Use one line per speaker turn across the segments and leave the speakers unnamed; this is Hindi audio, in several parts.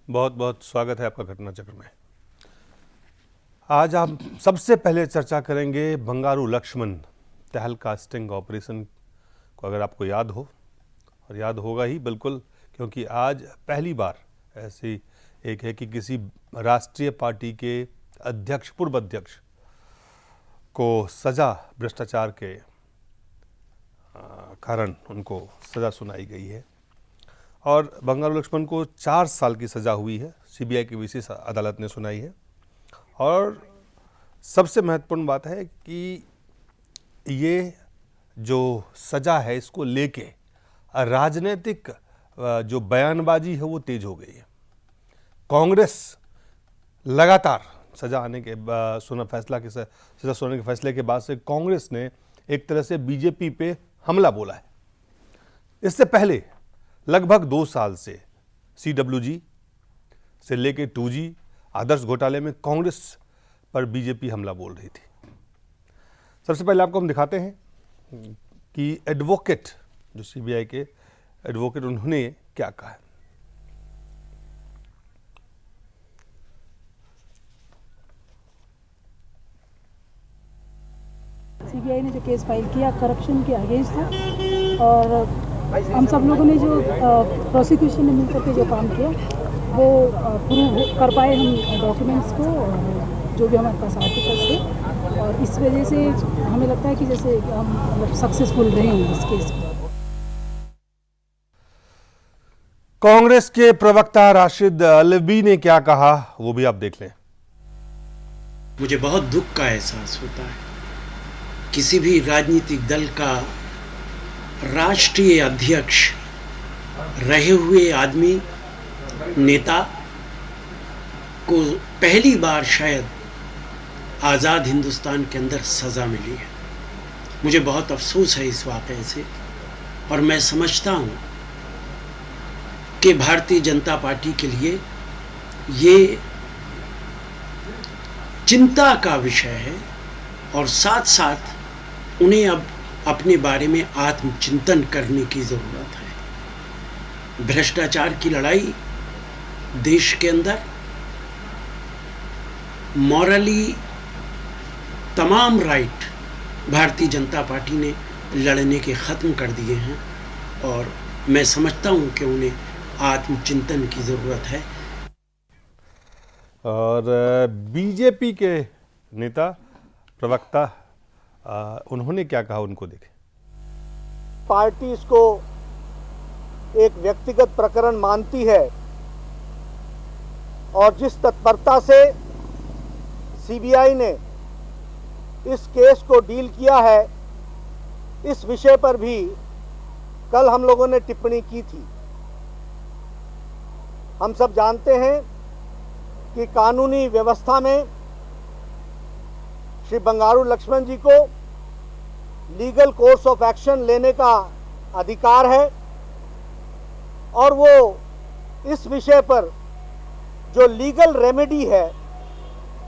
बहुत बहुत स्वागत है आपका घटना चक्र में। आज हम सबसे पहले चर्चा करेंगे बंगारू लक्ष्मण तहलकास्टिंग ऑपरेशन को। अगर आपको याद हो, और याद होगा ही बिल्कुल, क्योंकि आज पहली बार ऐसी एक है कि किसी राष्ट्रीय पार्टी के अध्यक्ष, पूर्व अध्यक्ष को सज़ा, भ्रष्टाचार के कारण उनको सज़ा सुनाई गई है। और बंगारू लक्ष्मण को 4 साल की सज़ा हुई है, सीबीआई की विशेष अदालत ने सुनाई है। और सबसे महत्वपूर्ण बात है कि ये जो सज़ा है, इसको लेके राजनीतिक जो बयानबाजी है वो तेज हो गई है। कांग्रेस लगातार सज़ा आने के सज़ा सुनाने के फैसले के बाद से कांग्रेस ने एक तरह से बीजेपी पे हमला बोला है। इससे पहले लगभग 2 साल से CWG से लेके 2G आदर्श घोटाले में कांग्रेस पर बीजेपी हमला बोल रही थी। सबसे पहले आपको हम दिखाते हैं कि एडवोकेट, जो सीबीआई के एडवोकेट, उन्होंने क्या कहा है।
सीबीआई ने जो केस फाइल किया करप्शन के अगेंस्ट था, और हम सब लोगों ने जो प्रोसिक्यूशन ने मिलकर के जो काम किया वो प्रूव कर पाए हम डॉक्यूमेंट्स को, जो भी हमारे पास आर्टिकल्स थे, और इस वजह से हमें लगता है कि जैसे हम मतलब सक्सेसफुल रहे हैं इस केस में।
कांग्रेस के प्रवक्ता राशिद अलवी ने क्या कहा वो भी आप देख लें।
मुझे बहुत दुख का एहसास होता है, किसी भी राजनीतिक दल का राष्ट्रीय अध्यक्ष रहे हुए आदमी, नेता को पहली बार शायद आज़ाद हिंदुस्तान के अंदर सज़ा मिली है। मुझे बहुत अफसोस है इस वाक़े से, और मैं समझता हूँ कि भारतीय जनता पार्टी के लिए ये चिंता का विषय है, और साथ साथ उन्हें अब अपने बारे में आत्मचिंतन करने की ज़रूरत है। भ्रष्टाचार की लड़ाई देश के अंदर मॉरली तमाम राइट भारतीय जनता पार्टी ने लड़ने के ख़त्म कर दिए हैं, और मैं समझता हूं कि उन्हें आत्मचिंतन की ज़रूरत है।
और बीजेपी के नेता, प्रवक्ता, उन्होंने क्या कहा, उनको देखें।
पार्टी इसको एक व्यक्तिगत प्रकरण मानती है, और जिस तत्परता से सीबीआई ने इस केस को डील किया है, इस विषय पर भी कल हम लोगों ने टिप्पणी की थी। हम सब जानते हैं कि कानूनी व्यवस्था में श्री बंगारू लक्ष्मण जी को लीगल कोर्स ऑफ एक्शन लेने का अधिकार है, और वो इस विषय पर जो लीगल रेमेडी है,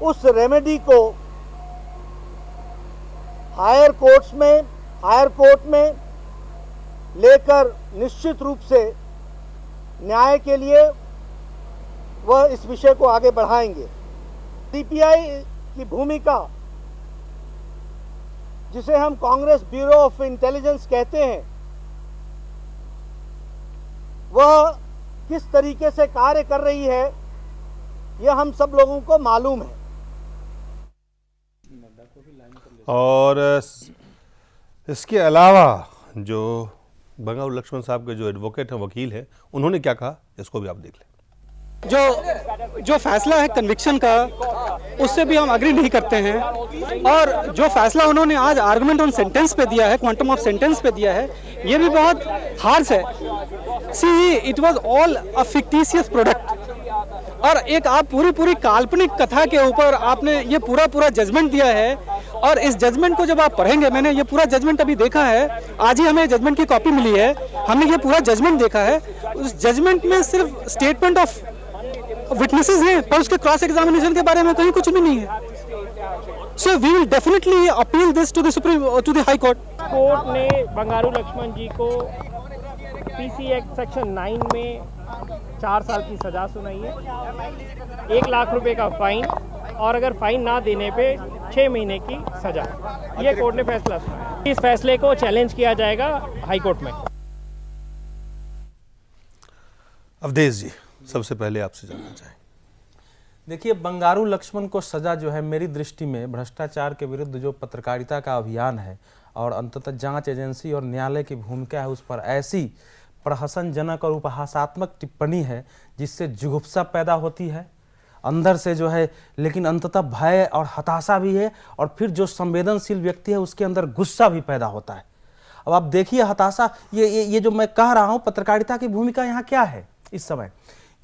उस रेमेडी को हायर कोर्ट में लेकर निश्चित रूप से न्याय के लिए वह इस विषय को आगे बढ़ाएंगे। सीबीआई की भूमिका, जिसे हम कांग्रेस ब्यूरो ऑफ इंटेलिजेंस कहते हैं, वह किस तरीके से कार्य कर रही है यह हम सब लोगों को मालूम है।
और इसके अलावा जो बंगारू लक्ष्मण साहब के जो एडवोकेट हैं, वकील हैं, उन्होंने क्या कहा, इसको भी आप देख लें।
जो फैसला है कन्विक्शन का, उससे भी हम अग्री नहीं करते हैं, और जो फैसला उन्होंने आज आर्गुमेंट ऑन सेंटेंस पे दिया है, क्वांटम ऑफ सेंटेंस पे दिया है, ये भी बहुत हार्श है। See it was all a fictitious product, और एक आप पूरी काल्पनिक कथा के ऊपर आपने ये पूरा जजमेंट दिया है, और इस जजमेंट को जब आप पढ़ेंगे, मैंने ये पूरा जजमेंट अभी देखा है, आज ही हमें जजमेंट की कॉपी मिली है, हमने ये पूरा जजमेंट देखा है। उस जजमेंट में सिर्फ स्टेटमेंट ऑफ विटनेसेस हैं, पर उसके क्रॉस एग्जामिनेशन के बारे में कहीं कुछ भी नहीं है। So we will definitely appeal this to the high court.
Court ने बंगारू लक्ष्मण जी को पीसी एक्ट सेक्शन 9 में 4 साल की सजा सुनाई है, 1 लाख रुपए का फाइन और अगर फाइन ना देने पे 6 महीने की सजा। ये कोर्ट ने फैसला सुनाया। इस फैसले को चैलेंज किया जाएगा हाई कोर्ट में।
अवधेश जी, सबसे पहले आपसे जानना चाहेंगे।
देखिए, बंगारू लक्ष्मण को सजा जो है, मेरी दृष्टि में भ्रष्टाचार के विरुद्ध जो पत्रकारिता का अभियान है और अंततः जांच एजेंसी और न्यायालय की भूमिका है, उस पर ऐसी प्रहसनजनक और उपहासात्मक टिप्पणी है जिससे जुगुप्सा पैदा होती है अंदर से जो है, लेकिन अंततः भय और हताशा भी है, और फिर जो संवेदनशील व्यक्ति है उसके अंदर गुस्सा भी पैदा होता है। अब आप देखिए हताशा, ये जो मैं कह रहा हूं, पत्रकारिता की भूमिका यहाँ क्या है इस समय,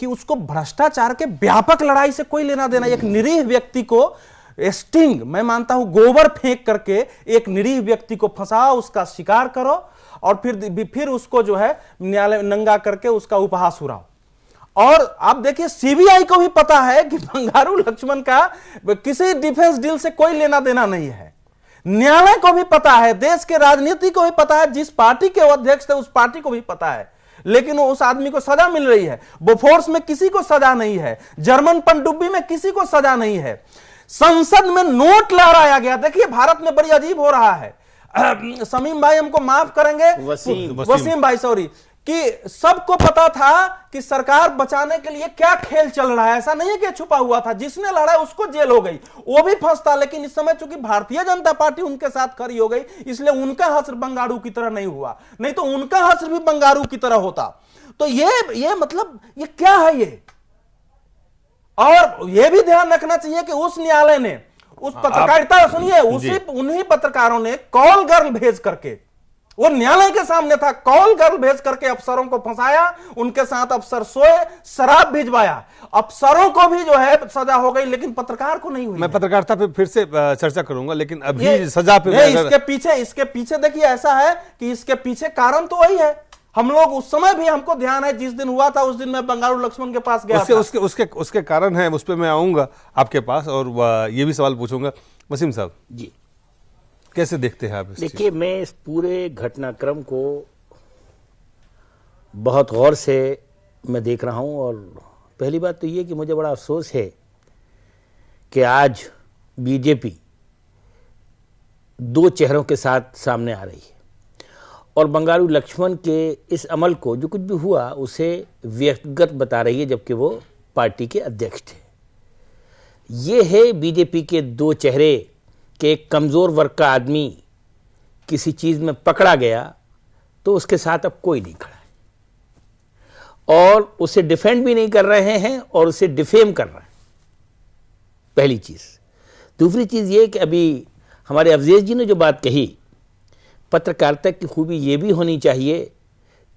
कि उसको भ्रष्टाचार के व्यापक लड़ाई से कोई लेना देना, एक निरीह व्यक्ति को स्टिंग, मैं मानता हूं गोबर फेंक करके एक निरीह व्यक्ति को फंसाओ, उसका शिकार करो और फिर उसको जो है न्यायालय नंगा करके उसका उपहास उड़ाओ। और आप देखिए सीबीआई को भी पता है कि बंगारू लक्ष्मण का किसी डिफेंस डील से कोई लेना देना नहीं है। न्यायालय को भी पता है, देश के राजनीति को भी पता है, जिस पार्टी के अध्यक्ष थे उस पार्टी को भी पता है, लेकिन उस आदमी को सजा मिल रही है। बोफोर्स में किसी को सजा नहीं है, जर्मन पनडुब्बी में किसी को सजा नहीं है, संसद में नोट लहराया गया। देखिए भारत में बड़ी अजीब हो रहा है। समीम भाई हमको माफ करेंगे, वसीम भाई सॉरी, कि सबको पता था कि सरकार बचाने के लिए क्या खेल चल रहा है। ऐसा नहीं है कि छुपा हुआ था, जिसने लड़ा उसको जेल हो गई, वो भी फंसता। लेकिन इस समय चूंकि भारतीय जनता पार्टी उनके साथ खड़ी हो गई, इसलिए उनका हश्र बंगारू की तरह नहीं हुआ, नहीं तो उनका हश्र भी बंगारू की तरह होता। तो ये मतलब ये क्या है ये। और ये भी ध्यान रखना चाहिए कि उस न्यायालय ने उस पत्रकारिता, सुनिए, उन्हीं पत्रकारों ने कॉल गर्ल भेज करके, वो न्यायालय के सामने था, कॉल गर्ल भेज करके अफसरों को फंसाया, उनके साथ अफसर सोए, शराब भिजवाया। अफसरों को भी जो है सजा हो गई, लेकिन पत्रकार को नहीं हुई।
मैं पत्रकारिता पे फिर से चर्चा करूंगा, लेकिन अभी सजा पे
इसके पीछे देखिए ऐसा है कि इसके पीछे कारण तो वही है। हम लोग उस समय भी, हमको ध्यान है जिस दिन हुआ था उस दिन मैं बंगारू लक्ष्मण के पास गया था।
उसके कारण है, उस पर मैं आऊंगा आपके पास और ये भी सवाल पूछूंगा। वसीम साहब
जी,
कैसे देखते हैं आप?
देखिए, मैं इस पूरे घटनाक्रम को बहुत गौर से मैं देख रहा हूं, और पहली बात तो ये कि मुझे बड़ा अफसोस है कि आज बीजेपी 2 चेहरों के साथ सामने आ रही है और बंगारू लक्ष्मण के इस अमल को, जो कुछ भी हुआ, उसे व्यक्तिगत बता रही है, जबकि वो पार्टी के अध्यक्ष थे। ये है बीजेपी के 2 चेहरे कि एक कमज़ोर वर्ग का आदमी किसी चीज़ में पकड़ा गया तो उसके साथ अब कोई नहीं खड़ा है, और उसे डिफेंड भी नहीं कर रहे हैं और उसे डिफेम कर रहे हैं, पहली चीज़। दूसरी चीज़ ये कि अभी हमारे अवधेश जी ने जो बात कही, पत्रकारिता की खूबी ये भी होनी चाहिए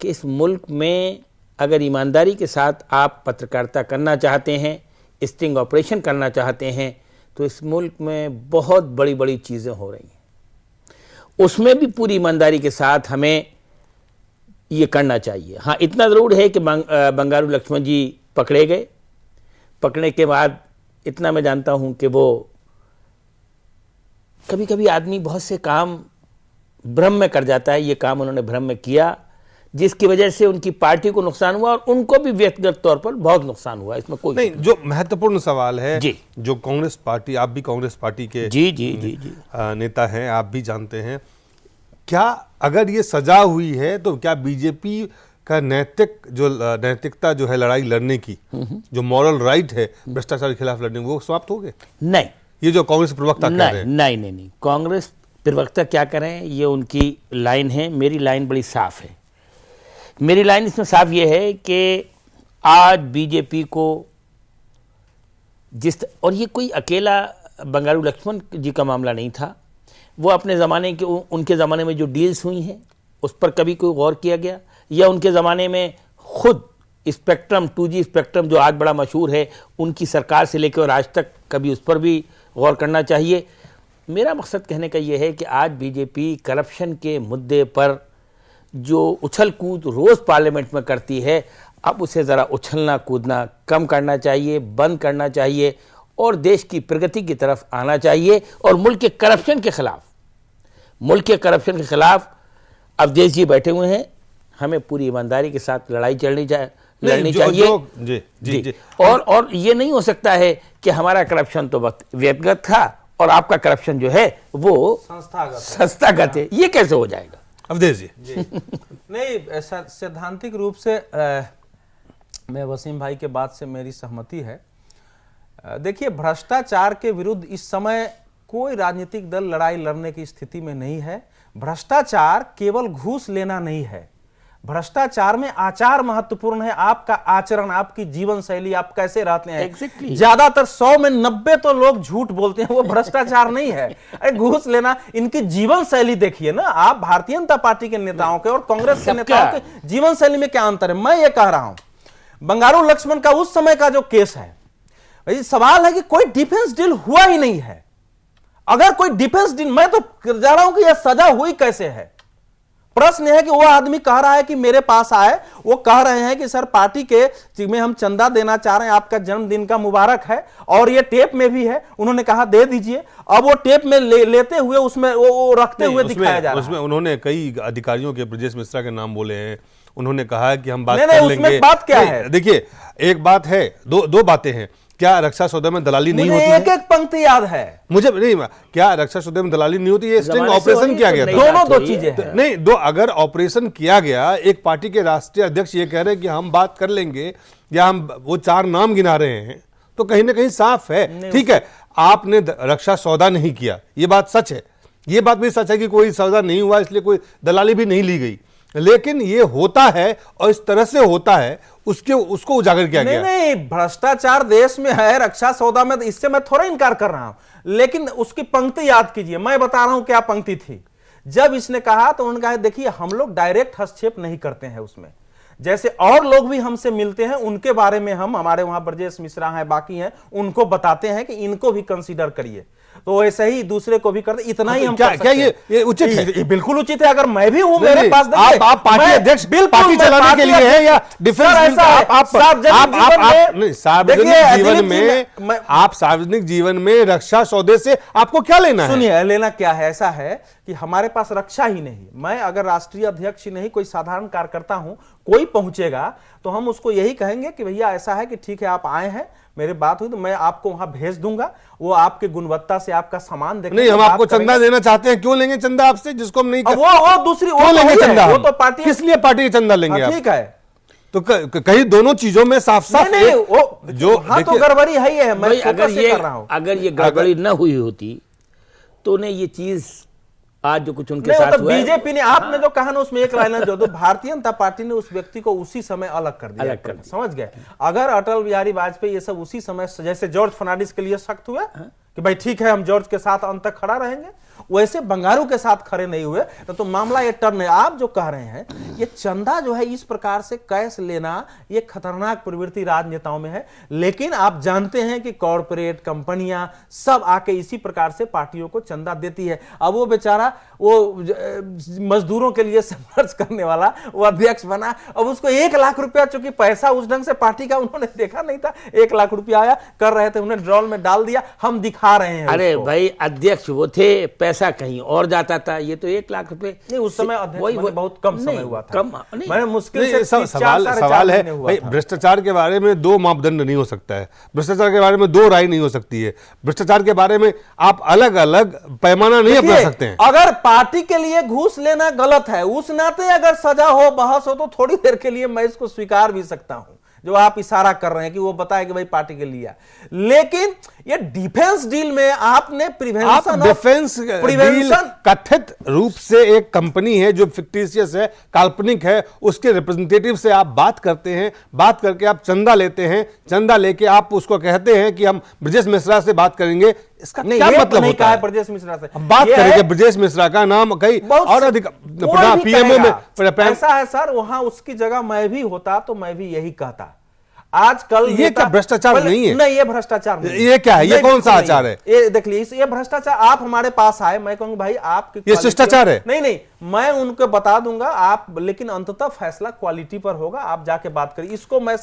कि इस मुल्क में अगर ईमानदारी के साथ आप पत्रकारिता करना चाहते हैं, स्टिंग ऑपरेशन करना चाहते हैं, तो इस मुल्क में बहुत बड़ी बड़ी चीज़ें हो रही हैं। उसमें भी पूरी ईमानदारी के साथ हमें ये करना चाहिए। हाँ, इतना ज़रूर है कि बंगारू लक्ष्मण जी पकड़े गए। पकड़ने के बाद इतना मैं जानता हूँ कि वो कभी कभी आदमी बहुत से काम भ्रम में कर जाता है। ये काम उन्होंने भ्रम में किया, जिसकी वजह से उनकी पार्टी को नुकसान हुआ और उनको भी व्यक्तिगत तौर पर बहुत नुकसान हुआ। इसमें कोई
नहीं। जो महत्वपूर्ण सवाल है
जी,
जो कांग्रेस पार्टी, आप भी कांग्रेस पार्टी के
जी जी जी जी
नेता हैं, आप भी जानते हैं, क्या अगर ये सजा हुई है तो क्या बीजेपी का नैतिकता जो है लड़ाई लड़ने की, जो मॉरल राइट है भ्रष्टाचार के खिलाफ लड़ने, वो समाप्त हो गए?
नहीं,
ये जो कांग्रेस प्रवक्ता कह रहे हैं।
नहीं, कांग्रेस प्रवक्ता क्या करें, ये उनकी लाइन है। मेरी लाइन बड़ी साफ है। मेरी लाइन इसमें साफ ये है कि आज बीजेपी को और ये कोई अकेला बंगारू लक्ष्मण जी का मामला नहीं था, वो अपने ज़माने के, उनके ज़माने में जो डील्स हुई हैं उस पर कभी कोई गौर किया गया, या उनके ज़माने में खुद स्पेक्ट्रम 2G स्पेक्ट्रम जो आज बड़ा मशहूर है, उनकी सरकार से लेकर और आज तक कभी उस पर भी गौर करना चाहिए। मेरा मकसद कहने का ये है कि आज बीजेपी करप्शन के मुद्दे पर जो उछल कूद रोज़ पार्लियामेंट में करती है, अब उसे ज़रा उछलना कूदना कम करना चाहिए, बंद करना चाहिए और देश की प्रगति की तरफ आना चाहिए। और मुल्क के करप्शन के खिलाफ अवधेश जी बैठे हुए हैं, हमें पूरी ईमानदारी के साथ लड़ाई लड़नी
नहीं,
चाहिए।
जी जी जी
और ये नहीं हो सकता है कि हमारा करप्शन तो व्यक्तिगत था और आपका करप्शन जो है वो संस्थागत है, ये कैसे हो जाएगा?
अवधेश जी
नहीं, ऐसा सैद्धांतिक रूप से मैं वसीम भाई के बात से मेरी सहमति है। देखिए, भ्रष्टाचार के विरुद्ध इस समय कोई राजनीतिक दल लड़ाई लड़ने की स्थिति में नहीं है। भ्रष्टाचार केवल घूस लेना नहीं है, भ्रष्टाचार में आचार महत्वपूर्ण है। आपका आचरण, आपकी जीवन शैली, आप कैसे रहते हैं।
Exactly.
ज्यादातर 100 में 90 तो लोग झूठ बोलते हैं, वो भ्रष्टाचार नहीं है। अरे घूस लेना, इनकी जीवन शैली देखिए ना आप। भारतीय जनता पार्टी के नेताओं के और कांग्रेस के नेताओं के जीवन शैली में क्या अंतर है? मैं ये कह रहा हूं, बंगारू लक्ष्मण का उस समय का जो केस है, सवाल है कि कोई डिफेंस डील हुआ ही नहीं है। अगर कोई डिफेंस डील, मैं तो जा रहा हूं कि यह सजा हुई कैसे है। प्रश्न है कि वो आदमी कह रहा है कि मेरे पास आए, वो कह रहे हैं कि सर पार्टी के में हम चंदा देना चाह रहे हैं, आपका जन्मदिन का मुबारक है, और ये टेप में भी है। उन्होंने कहा दे दीजिए। अब वो टेप में लेते हुए उसमें वो रखते हुए दिखाया जा रहा है।
उसमें उन्होंने कई अधिकारियों के, ब्रजेश मिश्रा के नाम बोले हैं। उन्होंने कहा कि हम बात
नहीं,
कर
उसमें
लेंगे।
बात क्या है?
देखिए, एक बात है, दो बातें हैं। क्या रक्षा सौदे में दलाली नहीं होती है?
एक एक पंक्ति याद है
मुझे नहीं। क्या रक्षा सौदे में दलाली नहीं होती है? स्टिंग
जमाने से
ऑपरेशन किया गया था।
दोनों दो चीजें हैं।
नहीं, दो, अगर ऑपरेशन किया गया, एक पार्टी के राष्ट्रीय अध्यक्ष ये कह रहे हैं कि हम बात कर लेंगे, या हम वो 4 नाम गिना रहे हैं, तो कहीं ना कहीं साफ है। ठीक है, आपने रक्षा सौदा नहीं किया, ये बात सच है। ये बात भी सच है कि कोई सौदा नहीं हुआ, इसलिए कोई दलाली भी नहीं ली गई। लेकिन ये होता है, और इस तरह से होता है, उसको उजागर किया गया।
नहीं, भ्रष्टाचार देश में है, रक्षा सौदा में, इससे मैं थोड़ा इनकार कर रहा हूं। लेकिन उसकी पंक्ति याद कीजिए, मैं बता रहा हूं क्या पंक्ति थी। जब इसने कहा तो उन्होंने कहा देखिए हम लोग डायरेक्ट हस्तक्षेप नहीं करते हैं उसमें, जैसे और लोग भी हमसे मिलते हैं उनके बारे में हम, हमारे वहां ब्रजेश मिश्रा हैं, बाकी हैं, उनको बताते हैं कि इनको भी कंसीडर करिए। तो ऐसे ही दूसरे को भी करते, इतना ही हम
क्या ये उचित है?
ये बिल्कुल उचित है। अगर मैं भी हूं, मेरे पास
आप पार्टी अध्यक्ष पार्टी चलाने के लिए है, या डिफेंस? आप सार्वजनिक जीवन में रक्षा सौदे से आपको क्या लेना है?
सुनिए, लेना क्या है? ऐसा है कि हमारे पास रक्षा ही नहीं, मैं अगर राष्ट्रीय अध्यक्ष ही नहीं, कोई साधारण कार्यकर्ता हूं, कोई पहुंचेगा तो हम उसको यही कहेंगे कि भैया ऐसा है कि ठीक है आप आए हैं, मेरी बात हुई तो मैं आपको वहां भेज दूंगा, वो आपकी गुणवत्ता से आपका सामान देखेंगे।
नहीं, हम आपको चंदा देना चाहते हैं। क्यों लेंगे चंदा आपसे, जिसको हम नहीं कर...
वो दूसरी
क्यों लेंगे चंदा?
वो तो पार्टी,
किस लिए पार्टी चंदा लेंगे?
ठीक है,
तो कहीं दोनों चीजों में साफ साफ
जो हाँ तो गड़बड़ी है ही है। मैं
अगर ये गड़बड़ी न हुई होती तो ने ये चीज आज जो कुछ उनके साथ हुआ,
बीजेपी ने, आपने जो कहा ना उसमें एक लाइन जो भारतीय जनता पार्टी ने उस व्यक्ति को उसी समय अलग कर दिया, समझ गए? अगर अटल बिहारी वाजपेयी ये सब उसी समय, जैसे जॉर्ज फर्नांडिस के लिए सख्त हुआ कि भाई ठीक है हम जॉर्ज के साथ अंत तक खड़ा रहेंगे, वैसे बंगारू के साथ खड़े नहीं हुए तो मामला ये टर्न है। आप जो कह रहे हैं ये चंदा जो है इस प्रकार से कैश लेना, ये खतरनाक प्रवृत्ति राजनेताओं में है। लेकिन आप जानते हैं कि कॉर्पोरेट कंपनियां सब आके इसी प्रकार से पार्टियों को चंदा देती है। अब वो बेचारा वो मजदूरों के लिए संघर्ष करने वाला वो अध्यक्ष बना, अब उसको 1 लाख रुपया, चूंकि पैसा उस ढंग से पार्टी का उन्होंने देखा नहीं था, 1 लाख रुपया आया, कर रहे थे, उन्हें ड्रॉल में डाल दिया, हम दिखा रहे हैं।
अरे भाई अध्यक्ष वो थे, पैसा कहीं और जाता था, ये तो 1 लाख रुपए
नहीं, उस समय अध्यक्ष बहुत कम समय हुआ था,
कम
मैंने मुश्किल से
सवाल है भाई, भ्रष्टाचार के बारे में 2 मापदंड नहीं हो सकता है, भ्रष्टाचार के बारे में 2 राय नहीं हो सकती है, भ्रष्टाचार के बारे में आप अलग अलग पैमाना नहीं अपना सकते हैं।
अगर पार्टी के लिए घूस लेना गलत है, उस नाते अगर सजा हो, बहस हो, तो थोड़ी देर के लिए मैं इसको स्वीकार भी सकता हूं, जो आप इशारा कर रहे हैं कि वो बताए कि भाई पार्टी के लिया। लेकिन ये डिफेंस डील में आपने
प्रिवेंशन कथित रूप से एक कंपनी है जो फिक्टिशियस है, काल्पनिक है, उसके रिप्रेजेंटेटिव से आप बात करते हैं, बात करके आप चंदा लेते हैं, चंदा लेके आप उसको कहते हैं कि हम ब्रजेश मिश्रा से बात करेंगे। इसका क्या मतलब होता है?
ब्रजेश मिश्रा से
बात करेंगे, ब्रजेश मिश्रा का नाम कई और अधिक पीएमओ में
ऐसा है सर, वहां उसकी जगह मैं भी होता तो मैं भी यही कहता। आजकल
ये क्या भ्रष्टाचार नहीं है?
नहीं, ये भ्रष्टाचार नहीं।
ये क्या है? ये कौन सा आचार है?
ये देख लीजिए, ये भ्रष्टाचार। आप हमारे पास आए, मैं कहूंगा भाई आपके
ये शिष्टाचार है?
नहीं, मैं उनको बता दूंगा आप, लेकिन अंततः फैसला क्वालिटी पर होगा, आप जाके बात करिए। इसको मैं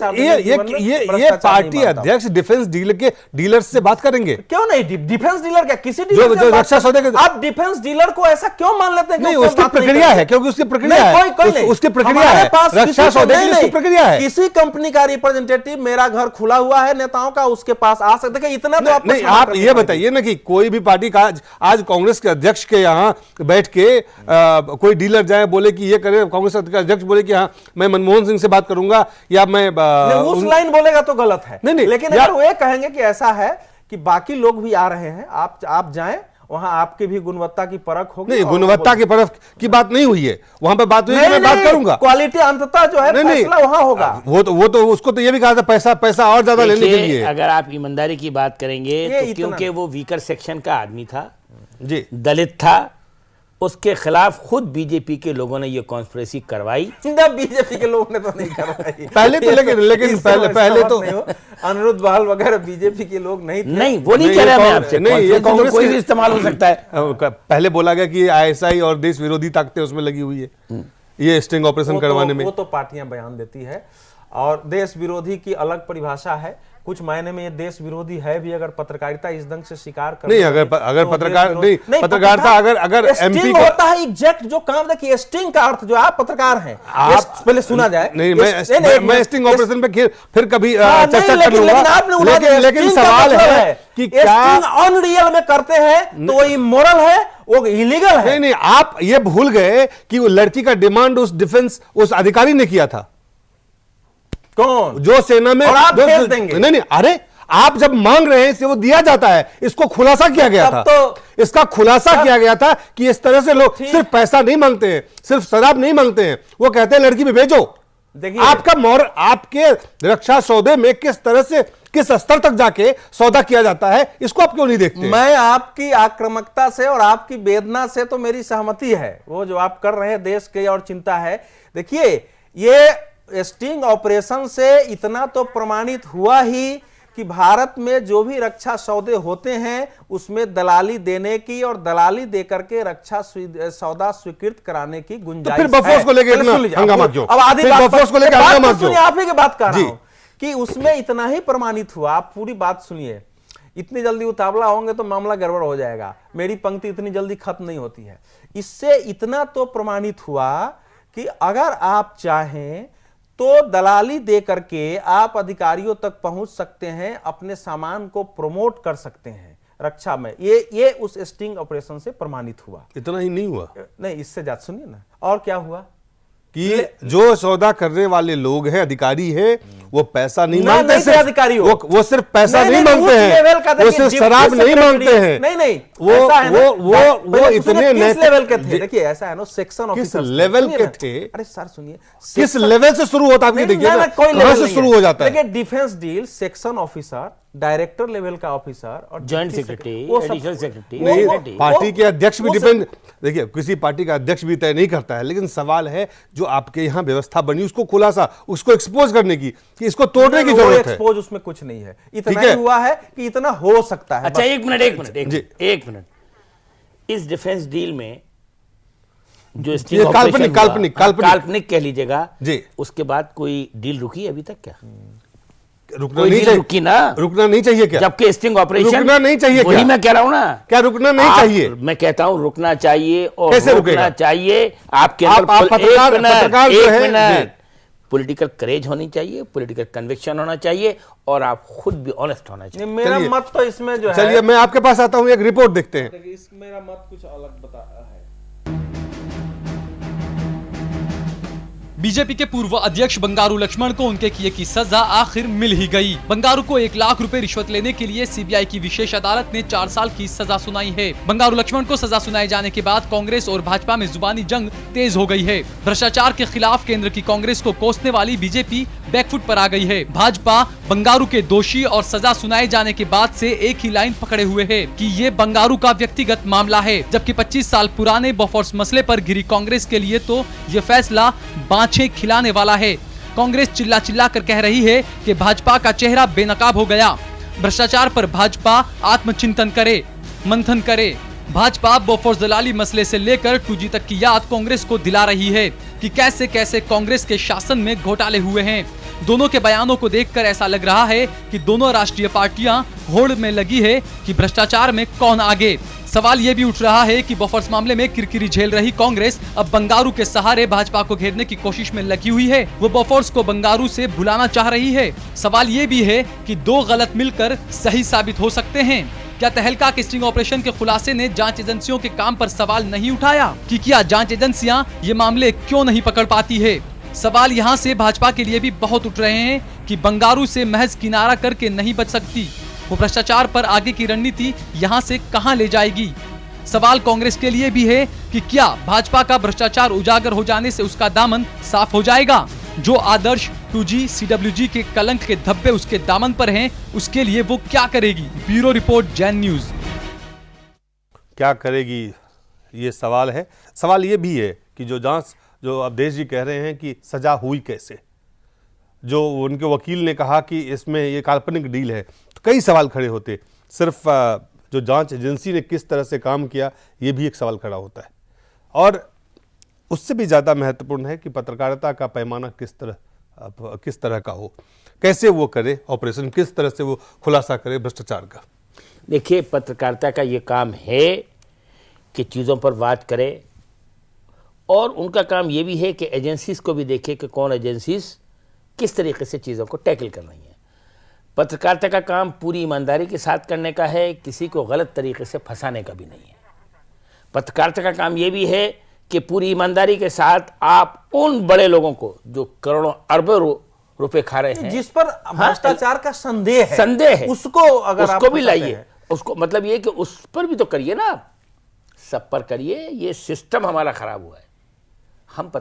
ये पार्टी अध्यक्ष डिफेंस डीलर से बात करेंगे?
क्यों नहीं, डिफेंस डीलर क्या किसी डीलर
जो रक्षा सौदे के,
आप डिफेंस डीलर को ऐसा क्यों मान लेते हैं?
नहीं, उसकी प्रक्रिया है, क्योंकि उसकी प्रक्रिया है, उसकी प्रक्रिया है, रक्षा सौदे की प्रक्रिया है।
किसी कंपनी का रिप्रेजेंटेटिव मेरा घर खुला हुआ है नेताओं का, उसके पास आ सकते हैं, इतना तो
नहीं, आप ये बताइए ना कि कोई भी पार्टी का आज कांग्रेस के अध्यक्ष के यहाँ बैठ के कोई डीलर जाए बोले कि ये करे, कांग्रेस के अध्यक्ष बोले कि हाँ मैं मनमोहन सिंह से बात करूंगा या मैं
उस लाइन बोलेगा तो गलत है। नहीं, लेकिन अगर वो ये कहेंगे कि ऐसा है कि बाकी लोग भी आ रहे हैं, आप जाएं, वहां आपकी भी गुणवत्ता की परख होगी।
नहीं, गुणवत्ता की परख की बात नहीं हुई है, वहां पे बात हुई है, मैं बात करूंगा।
क्वालिटी अंततः जो है फैसला वहां होगा।
वो तो उसको तो ये भी कहा था पैसा और ज्यादा लेने के लिए।
अगर आप ईमानदारी की बात करेंगे तो क्योंकि वो वीकर सेक्शन का आदमी था
जी,
दलित था, उसके खिलाफ खुद बीजेपी के लोगों ने ये कॉन्स्पिरेसी करवाई।
बीजेपी के लोगों ने तो नहीं करवाई
पहले तो, लेकिन पहले तो
अनिरुद्ध बहाल वगैरह बीजेपी के लोग नहीं थे।
नहीं, वो नहीं कह रहा मैं आपसे,
नहीं, ये कांग्रेस
कोई भी इस्तेमाल हो सकता है।
पहले बोला गया कि आईएसआई और देश विरोधी ताकतें उसमें लगी हुई है ये स्टिंग ऑपरेशन करवाने में।
वो तो पार्टियां बयान देती है, और देश विरोधी की अलग परिभाषा है। कुछ मायने में ये देश विरोधी है भी, अगर पत्रकारिता इस ढंग से शिकार कर
नहीं, अगर पत्रकारिता अगर
एमपी होता है एग्जैक्ट जो काम, देखिए स्टिंग का अर्थ जो आप पत्रकार हैं, आप पहले सुना जाए।
नहीं, मैं स्टिंग ऑपरेशन पे फिर कभी चर्चा कर लूंगा, लेकिन सवाल है कि क्या
अनरियल में करते हैं तो वो इमोरल है, वो इलीगल है।
नहीं, आप ये भूल गए कि वो लड़की का डिमांड उस अधिकारी ने किया था।
कौन?
जो सेना में,
और आप भेज देंगे?
नहीं, अरे आप जब मांग रहे हैं इसे वो दिया जाता है। इसको खुलासा किया गया था, इसका खुलासा किया गया था कि इस तरह से लोग सिर्फ पैसा नहीं मांगते हैं, सिर्फ शराब नहीं मांगते हैं, वो कहते हैं लड़की भी भेजो। देखिए आपके रक्षा सौदे में किस तरह से, किस स्तर तक जाके सौदा किया जाता है, इसको आप क्यों नहीं देखते?
मैं आपकी आक्रामकता से और आपकी वेदना से तो मेरी सहमति है, वो जो आप कर रहे हैं देश के और चिंता है। देखिए, ये स्टिंग ऑपरेशन से इतना तो प्रमाणित हुआ ही कि भारत में जो भी रक्षा सौदे होते हैं उसमें दलाली देने की और दलाली देकर के रक्षा सौदा स्वीकृत कराने की गुंजाइश है।
फिर बफोर्स को लेकर इतना हंगामा क्यों?
अब आधी
बफोर्स को लेकर हंगामा क्यों?
आप ही की बात कर रहा हूं कि उसमें इतना ही प्रमाणित हुआ। आप पूरी बात सुनिए, इतनी जल्दी उतावला होंगे तो मामला गड़बड़ हो जाएगा। मेरी पंक्ति इतनी जल्दी खत्म नहीं होती है। इससे इतना तो प्रमाणित हुआ कि अगर आप चाहें तो दलाली दे करके आप अधिकारियों तक पहुंच सकते हैं, अपने सामान को प्रमोट कर सकते हैं रक्षा में। ये उस स्टिंग ऑपरेशन से प्रमाणित हुआ।
इतना ही नहीं हुआ,
नहीं, इससे ज्यादा सुनिए ना, और क्या हुआ
कि जो सौदा करने वाले लोग हैं, अधिकारी हैं, वो पैसा नहीं मांगते, सिर्फ अधिकारी वो सिर्फ पैसा नहीं मांगते हैं, वो सिर्फ शराब नहीं मांगते हैं।
नहीं,
वो इतने
लेवल के थे। देखिए ऐसा है ना, सेक्शन ऑफिसर
किस लेवल के थे?
अरे सर सुनिए,
किस लेवल से शुरू होता है, देखिए ना, कहां से शुरू हो जाता है।
देखिए, defence deal section officer, director level का ऑफिसर और
joint secretary, additional secretary,
party के अध्यक्ष भी डिपेंड, देखिए किसी पार्टी का अध्यक्ष भी तय नहीं करता है, लेकिन सवाल है जो आपके यहाँ व्यवस्था बनी उसको खुलासा, उसको एक्सपोज करने की, कि इसको तोड़ने की जरूरत है।
एक्सपोज उसमें कुछ नहीं है, इतना ही हुआ है कि इतना हो सकता है।
अच्छा, एक मिनट, इस डिफेंस डील में जो काल्पनिक कह लीजिएगा जी, उसके बाद कोई डील रुकी अभी तक? क्या
रुकना नहीं चाहिए क्या?
जबकि स्टिंग ऑपरेशन
रुकना नहीं चाहिए,
वही मैं कह रहा हूं ना,
क्या रुकना नहीं चाहिए?
मैं कहता हूं रुकना चाहिए, और
कैसे
रुकना चाहिए आपके
अंदर
पॉलिटिकल करेज होनी चाहिए, पॉलिटिकल कन्विक्शन होना चाहिए, और आप खुद भी ऑनेस्ट होना चाहिए।
मेरा मत तो इसमें जो है,
चलिए मैं आपके पास आता हूं, एक रिपोर्ट देखते हैं।
मेरा मत कुछ अलग बता है।
बीजेपी के पूर्व अध्यक्ष बंगारू लक्ष्मण को उनके किए की सजा आखिर मिल ही गई। बंगारू को 1 लाख रुपए रिश्वत लेने के लिए सीबीआई की विशेष अदालत ने 4 साल की सजा सुनाई है। बंगारू लक्ष्मण को सजा सुनाए जाने के बाद कांग्रेस और भाजपा में जुबानी जंग तेज हो गई है। भ्रष्टाचार के खिलाफ केंद्र की कांग्रेस को कोसने वाली बीजेपी बैकफुट पर आ गई है। भाजपा बंगारू के दोषी और सजा सुनाए जाने के बाद से एक ही लाइन पकड़े हुए है कि ये बंगारू का व्यक्तिगत मामला है, जबकि 25 साल पुराने बॉफोर्स मसले पर घिरी कांग्रेस के लिए तो ये फैसला बाँछें खिलाने वाला है। कांग्रेस चिल्ला चिल्ला कर कह रही है कि भाजपा का चेहरा बेनकाब हो गया। भ्रष्टाचार पर भाजपा आत्मचिंतन करे, मंथन करे, भाजपा बोफोर्स दलाली मसले से लेकर 2G तक की याद कांग्रेस को दिला रही है कि कैसे कैसे कांग्रेस के शासन में घोटाले हुए हैं। दोनों के बयानों को देखकर ऐसा लग रहा है कि दोनों राष्ट्रीय पार्टियां होड़ में लगी है कि भ्रष्टाचार में कौन आगे। सवाल ये भी उठ रहा है कि बोफोर्स मामले में किरकिरी झेल रही कांग्रेस अब बंगारू के सहारे भाजपा को घेरने की कोशिश में लगी हुई है। वो बोफोर्स को बंगारू से भुलाना चाह रही है। सवाल ये भी है कि दो गलत मिलकर सही साबित हो सकते हैं। क्या तहलका के स्टिंग ऑपरेशन के खुलासे ने जांच एजेंसियों के काम पर सवाल नहीं उठाया कि क्या जांच एजेंसियां ये मामले क्यों नहीं पकड़ पाती है? सवाल यहाँ से भाजपा के लिए भी बहुत उठ रहे हैं कि बंगारू से महज किनारा करके नहीं बच सकती। वो भ्रष्टाचार पर आगे की रणनीति यहाँ से कहाँ ले जाएगी? सवाल कांग्रेस के लिए भी है कि क्या भाजपा का भ्रष्टाचार उजागर हो जाने से उसका दामन साफ हो जाएगा? जो आदर्श 2G CWG के कलंक के धब्बे उसके दामन पर हैं, उसके लिए वो क्या करेगी? Bureau report, Jain news.
क्या करेगी, ये सवाल है। सवाल ये भी है कि जो जांच, जो अवधेश जी कह रहे हैं कि सजा हुई कैसे, जो उनके वकील ने कहा कि इसमें ये काल्पनिक डील है, तो कई सवाल खड़े होते। सिर्फ जो जांच एजेंसी ने किस तरह से काम किया, ये भी एक सवाल खड़ा होता है। और उससे भी ज़्यादा महत्वपूर्ण है कि पत्रकारिता का पैमाना किस तरह का हो, कैसे वो करे ऑपरेशन, किस तरह से वो खुलासा करे भ्रष्टाचार का।
देखिए, पत्रकारिता का ये काम है कि चीज़ों पर बात करे, और उनका काम ये भी है कि एजेंसीज को भी देखे कि कौन एजेंसीज किस तरीके से चीज़ों को टैकल कर रही हैं। पत्रकारिता का काम पूरी ईमानदारी के साथ करने का है, किसी को गलत तरीके से फंसाने का भी नहीं है। पत्रकारिता का काम ये भी है कि पूरी ईमानदारी के साथ आप उन बड़े लोगों को जो करोड़ों अरबों रुपए खा रहे हैं,
जिस पर भ्रष्टाचार का संदेह है,
उसको भी लाइए। उसको मतलब ये कि उस पर भी तो करिए ना, सब पर करिए। ये सिस्टम हमारा खराब हुआ है।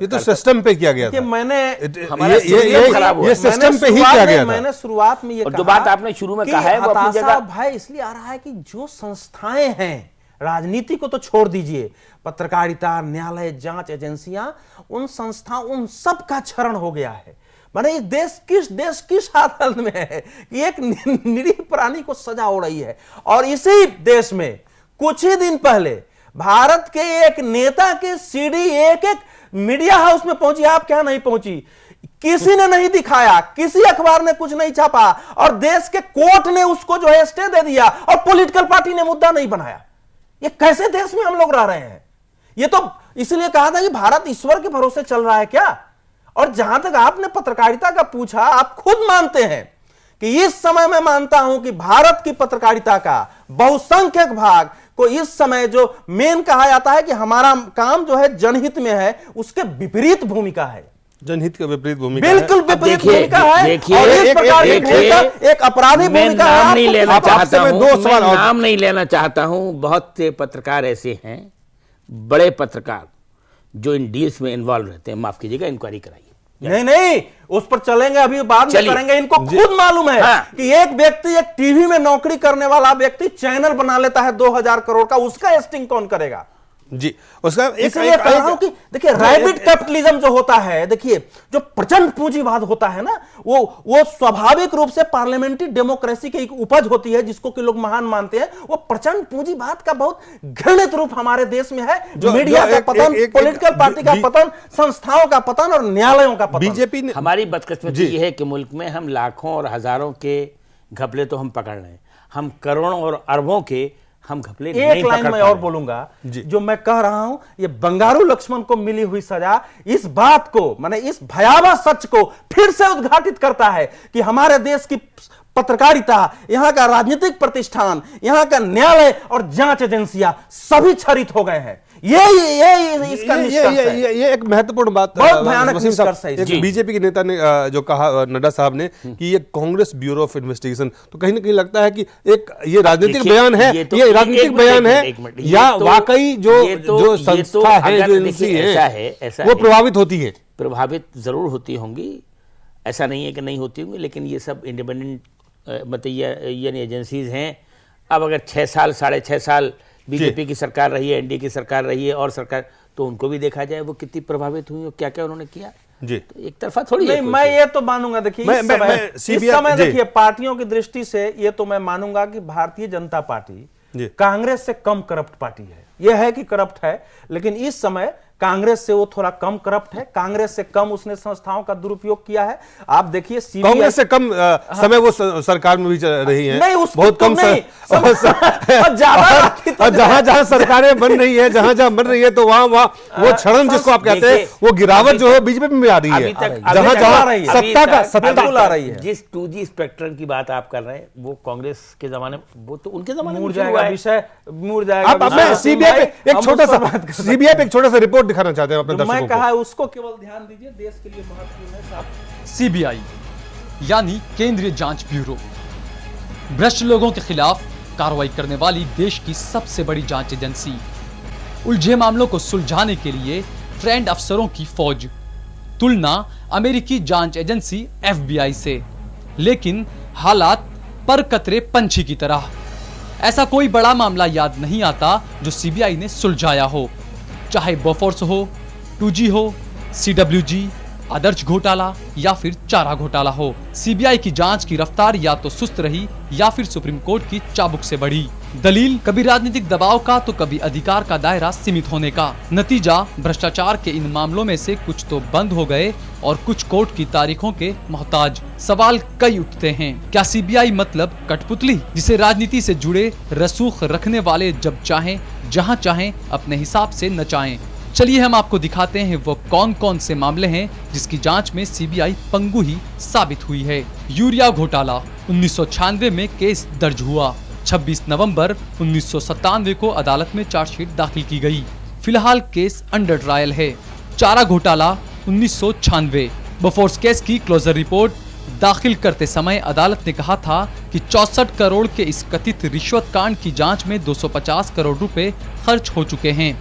ये तो सिस्टम पे किया गया था।
हमारा सिस्टम खराब हुआ,
ये सिस्टम पे ही किया गया था।
मैंने शुरुआत में ये
कहा, जो बात आपने शुरू में कहा है वो अपनी जगह
भाई इसलिए आ रहा है कि जो संस्थाएं हैं, राजनीति को तो छोड़ दीजिए, पत्रकारिता, न्यायालय, जांच एजेंसियां, उन संस्थाओं, उन सब का क्षरण हो गया है। माने देश किस हालत में है कि एक निरीह प्राणी को सजा हो रही है। और इसी देश में कुछ ही दिन पहले भारत के एक नेता की सीडी एक मीडिया हाउस में पहुंची। आप क्या नहीं पहुंची? किसी ने नहीं दिखाया, किसी अखबार ने कुछ नहीं छापा, और देश के कोर्ट ने उसको जो है स्टे दे दिया, और पॉलिटिकल पार्टी ने मुद्दा नहीं बनाया। ये कैसे देश में हम लोग रह रहे हैं? ये तो इसलिए कहा था कि भारत ईश्वर के भरोसे चल रहा है क्या? और जहां तक आपने पत्रकारिता का पूछा, आप खुद मानते हैं कि इस समय मैं मानता हूं कि भारत की पत्रकारिता का बहुसंख्यक भाग को इस समय जो मेन कहा जाता है कि हमारा काम जो है जनहित में है, उसके विपरीत भूमिका है।
जनहित के विपरीत भूमिका,
बिल्कुल विपरीत भूमिका है। और इस प्रकार की भूमिका एक अपराधी भूमिका है।
नाम नहीं लेना चाहता हूं, नाम नहीं लेना चाहता हूं। बहुत से पत्रकार ऐसे हैं, बड़े पत्रकार, जो इन डील्स में इन्वॉल्व रहते हैं। माफ कीजिएगा, इंक्वायरी कराइए।
नहीं, उस पर चलेंगे, अभी बाद में करेंगे। इनको खुद मालूम है कि एक व्यक्ति, एक टीवी में नौकरी करने वाला व्यक्ति चैनल बना लेता है 2000 करोड़ का, उसका स्टिंग कौन करेगा?
जी, उसका
इसलिए कह रहा हूं कि देखिए, रैबिट कैपिटलिज्म जो होता है, देखिए जो प्रचंड पूंजीवाद होता है ना, वो स्वाभाविक रूप से पार्लियामेंट्री डेमोक्रेसी की एक उपज होती है, जिसको कि लोग महान मानते हैं। वो प्रचंड पूंजीवाद का बहुत घृणित रूप हमारे देश में है। मीडिया का पतन, पॉलिटिकल पार्टी का पतन, संस्थाओं का पतन और न्यायालयों का पतन।
बीजेपी ने,
हमारी बदकिस्मती ये है कि मुल्क में हम लाखों और हजारों के घपले तो हम पकड़ रहे हैं, हम करोड़ों और अरबों के हम घपले नहीं पकड़।
एक लाइन में और बोलूंगा, जो मैं कह रहा हूं, ये बंगारू लक्ष्मण को मिली हुई सजा इस बात को, माने इस भयावह सच को फिर से उद्घाटित करता है कि हमारे देश की पत्रकारिता, यहां का राजनीतिक प्रतिष्ठान, यहां का न्यायालय और जांच एजेंसियां सभी क्षरित हो गए हैं। ये इसका निष्कर्ष है।
ये एक महत्वपूर्ण बात,
बहुत भयानक निष्कर्ष है।
एक बीजेपी के नेता ने जो कहा, नड्डा साहब ने, कि ये कांग्रेस ब्यूरो ऑफ इन्वेस्टिगेशन, तो कहीं ना कहीं लगता है कि एक ये राजनीतिक बयान है, ये राजनीतिक बयान है, या वाकई जो संस्था है, जो एजेंसी है, वो प्रभावित होती है?
प्रभावित जरूर होती होंगी, ऐसा नहीं है कि नहीं होती होंगी, लेकिन ये सब इंडिपेंडेंट मतलब ये एजेंसीज हैं। अब अगर 6 साल, 6.5 साल बीजेपी की सरकार रही है, एनडीए की सरकार रही है, और सरकार, तो उनको भी देखा जाए वो कितनी प्रभावित हुई और क्या क्या उन्होंने किया।
जी,
तो एक तरफा थोड़ी
नहीं, मैं ये तो मानूंगा, देखिए इस समय देखिए पार्टियों की दृष्टि से ये तो मैं मानूंगा कि भारतीय जनता पार्टी कांग्रेस से कम करप्ट पार्टी है। यह है कि करप्ट है, लेकिन इस समय कांग्रेस से वो थोड़ा कम करप्ट है, कांग्रेस से कम उसने संस्थाओं का दुरुपयोग किया है। आप देखिए
कांग्रेस से कम समय वो सरकार में भी चल रही है,
नहीं
बहुत कम और जहां जहां सरकारें बन रही है, जहां जहां बन रही है, तो वहां वो क्षरण जिसको आप कहते हैं, वो गिरावट जो है बीजेपी में आ रही है। जहां जहां सत्ता का
सत्ता रही है। जिस 2G स्पेक्ट्रम की बात आप कर रहे हैं वो कांग्रेस के जमाने, वो तो उनके जमाने में
जाएगा विषय, मुड़ जाएगा।
अब सीबीआई पे एक छोटा सा रिपोर्ट दिखाना चाहते हैं अपने दर्शकों को।
मैं कहा उसको केवल ध्यान दीजिए, देश के लिए महत्वपूर्ण है।
सीबीआई यानी केंद्रीय जांच ब्यूरो भ्रष्ट लोगों के खिलाफ कार्रवाई करने वाली देश की सबसे बड़ी जांच एजेंसी, उलझे मामलों को सुलझाने के लिए ट्रेंड अफसरों की फौज। तुलना अमेरिकी जांच एजेंसी FBI से, लेकिन हालात पर कतरे पंछी की तरह। ऐसा कोई बड़ा मामला याद नहीं आता जो सीबीआई ने सुलझाया हो, चाहे बोफोर्स हो, 2G हो, CWG, आदर्श घोटाला या फिर चारा घोटाला हो। सीबीआई की जांच की रफ्तार या तो सुस्त रही या फिर सुप्रीम कोर्ट की चाबुक से बढ़ी। दलील कभी राजनीतिक दबाव का तो कभी अधिकार का दायरा सीमित होने का। नतीजा भ्रष्टाचार के इन मामलों में से कुछ तो बंद हो गए और कुछ कोर्ट की तारीखों के मोहताज। सवाल कई उठते हैं, क्या सीबीआई मतलब कठपुतली जिसे राजनीति से जुड़े रसूख रखने वाले जब चाहें जहां चाहें अपने हिसाब से नचाएं? चलिए हम आपको दिखाते हैं वो कौन कौन से मामले हैं जिसकी जांच में सीबीआई पंगु ही साबित हुई है। यूरिया घोटाला 1996 में केस दर्ज हुआ। 26 नवंबर 1997 को अदालत में चार्जशीट दाखिल की गई। फिलहाल केस अंडर ट्रायल है। चारा घोटाला 1996 बोफोर्स केस की क्लोजर रिपोर्ट दाखिल करते समय अदालत ने कहा था कि 64 करोड़ के इस कथित रिश्वत कांड की जांच में 250 करोड़ रुपए खर्च हो चुके हैं।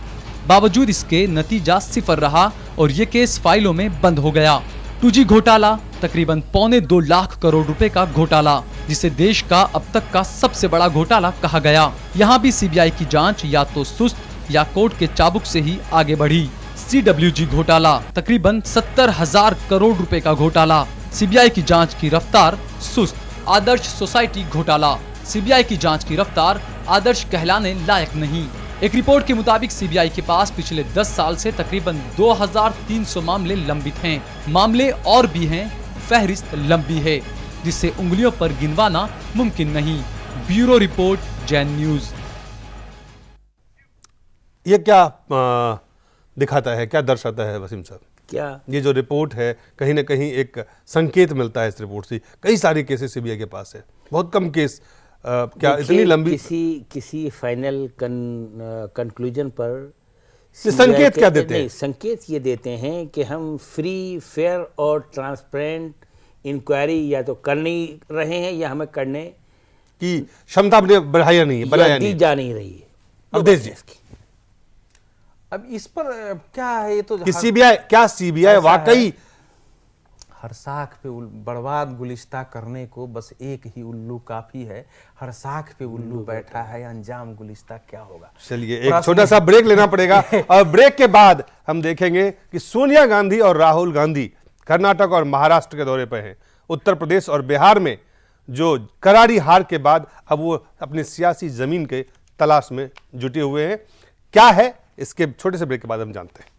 बावजूद इसके नतीजा सिफर रहा और ये केस फाइलों में बंद हो गया। 2G घोटाला तकरीबन 2.25 लाख करोड़ रुपए का घोटाला, जिसे देश का अब तक का सबसे बड़ा घोटाला कहा गया। यहाँ भी सीबीआई की जांच या तो सुस्त या कोर्ट के चाबुक से ही आगे बढ़ी। CWG घोटाला तकरीबन 70,000 करोड़ रुपए का घोटाला, सीबीआई की जांच की रफ्तार सुस्त। आदर्श सोसाइटी घोटाला, सीबीआई की जांच की रफ्तार आदर्श कहलाने लायक नहीं। एक रिपोर्ट के मुताबिक सीबीआई के पास पिछले 10 साल से तकरीबन 2300 मामले लंबित हैं। मामले और भी हैं, फहरिस्त लंबी है जिसे उंगलियों पर गिनवाना मुमकिन नहीं। Bureau report, Jain news.
ये क्या दिखाता है, क्या दर्शाता है वसीम साहब?
क्या
ये जो रिपोर्ट है, कहीं ना कहीं एक संकेत मिलता है इस रिपोर्ट से। कई सारे केसेस सीबीआई के पास है, बहुत कम केस। क्या इतनी लंबी
किसी फाइनल कंक्लूजन पर
संकेत क्या देते हैं?
संकेत ये देते हैं कि हम फ्री, फेयर और ट्रांसपेरेंट इंक्वायरी या तो कर नहीं रहे हैं या हमें करने
की क्षमता बढ़ाया नहीं है,
दी जा नहीं रही है।
अवधेश जी,
अब इस पर क्या है? ये तो
सीबीआई वाकई
हर साख पे बर्बाद गुलिस्ता करने को बस एक ही उल्लू काफी है। हर साख पे उल्लू बैठा है, अंजाम गुलिस्ता क्या होगा?
चलिए एक छोटा सा ब्रेक लेना पड़ेगा और ब्रेक के बाद हम देखेंगे कि सोनिया गांधी और राहुल गांधी कर्नाटक और महाराष्ट्र के दौरे पर हैं। उत्तर प्रदेश और बिहार में जो करारी हार के बाद अब वो अपनी सियासी जमीन के तलाश में जुटे हुए हैं। क्या है, इसके छोटे से ब्रेक के बाद हम जानते हैं।